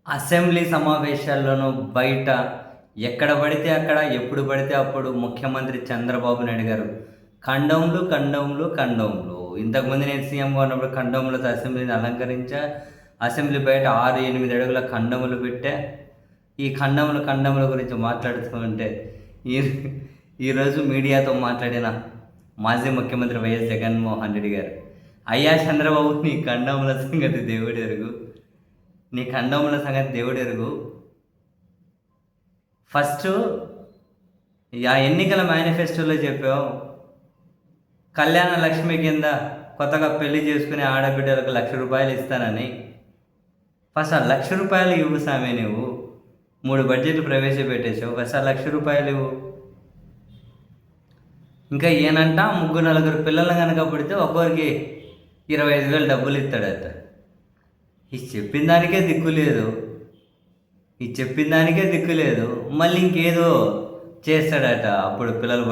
Assembly సమావేశాల్లోనూ, బయట ఎక్కడ పడితే అక్కడ, ఎప్పుడు పడితే అప్పుడు ముఖ్యమంత్రి చంద్రబాబు నాయుడు గారు కండోమ్‌లు, కండోమ్‌లు, కండోమ్‌లు. ఇంతకుముందు నేను సీఎంగా ఉన్నప్పుడు కండోమ్‌లతో అసెంబ్లీని అలంకరించా. అసెంబ్లీ బయట 6, 8 అడుగుల కండోమ్‌లు పెట్టా. ఈ కండోమ్‌ల గురించి మాట్లాడుతూ ఉంటే ఈ ఈరోజు మీడియాతో మాట్లాడిన మాజీ ముఖ్యమంత్రి వైఎస్ జగన్మోహన్ రెడ్డి గారు, "అయ్యా చంద్రబాబు, నీ కండోమ్‌ల సంగతి దేవుడెరుగు. నీ కండోముల సంగతి దేవుడెరుగు. ఫస్టు ఆ ఎన్నికల మేనిఫెస్టోలో చెప్పావు, కళ్యాణ లక్ష్మి కింద కొత్తగా పెళ్లి చేసుకునే ఆడబిడ్డలకు ₹1,00,000 ఇస్తానని. ఫస్ట్ ఆ ₹1,00,000 ఇవ్వు సామి నువ్వు. 3 బడ్జెట్లు ప్రవేశపెట్టేసావు. ఫస్ట్ ఆ ₹1,00,000 ఇవ్వు. ఇంకా ఈయనంట ముగ్గురు నలుగురు పిల్లలు కనుక పుడితే ఒక్కొక్కరికి 25,000 డబ్బులు ఇస్తాడట. ఈ చెప్పిన దానికే దిక్కు లేదు. మళ్ళీ ఇంకేదో చేస్తాడట. అప్పుడు పిల్లలు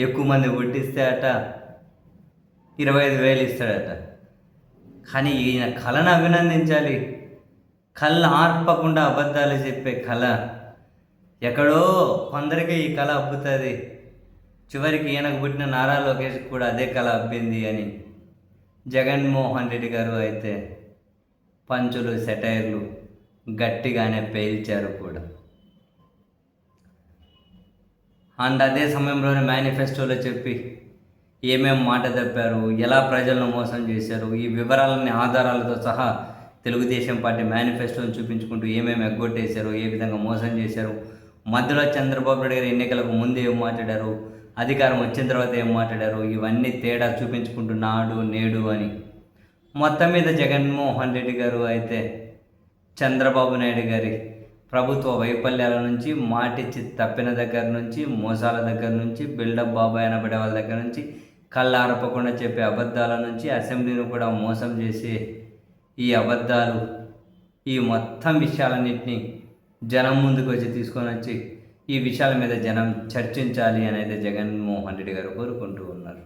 ఎక్కువ మంది పుట్టిస్తే అట 25,000 ఇస్తాడట. కానీ ఈయన కళను అభినందించాలి. కళ్ళు ఆర్పకుండా అబద్ధాలు చెప్పే కళ. ఎక్కడో కొందరికి ఈ కళ అబ్బుతుంది. చివరికి ఈయనకు పుట్టిన నారా లోకేష్ కూడా అదే కళ అబ్బింది అని జగన్మోహన్ రెడ్డి గారు అయితే పంచులు, సెటైర్లు గట్టిగానే పేల్చారు కూడా. అండ్ అదే సమయంలోనే మేనిఫెస్టోలో చెప్పి ఏమేం మాట తప్పారు, ఎలా ప్రజలను మోసం చేశారు, ఈ వివరాలని ఆధారాలతో సహా తెలుగుదేశం పార్టీ మేనిఫెస్టోని చూపించుకుంటూ ఏమేమి ఎగ్గొట్టేశారు, ఏ విధంగా మోసం చేశారు, మధ్యలో చంద్రబాబు నాయుడు గారు ఎన్నికలకు ముందు ఏం మాట్లాడారు, అధికారం వచ్చిన తర్వాత ఏం మాట్లాడారు, ఇవన్నీ తేడా చూపించుకుంటూ నాడు నేడు అని మొత్తం మీద జగన్మోహన్ రెడ్డి గారు అయితే చంద్రబాబు నాయుడు గారి ప్రభుత్వ వైఫల్యాల నుంచి, మాటిచ్చి తప్పిన దగ్గర నుంచి, మోసాల దగ్గర నుంచి, బిల్డప్ బాబాయ్ అనబడే వాళ్ళ దగ్గర నుంచి, కళ్ళారపకుండా చెప్పే అబద్ధాల నుంచి, అసెంబ్లీని కూడా మోసం చేసే ఈ అబద్ధాలు, ఈ మొత్తం విషయాలన్నింటినీ జనం ముందుకు వచ్చి తీసుకొని వచ్చి ఈ విషయాల మీద జనం చర్చించాలి అని అయితే జగన్మోహన్ రెడ్డి గారు కోరుకుంటూ ఉన్నారు.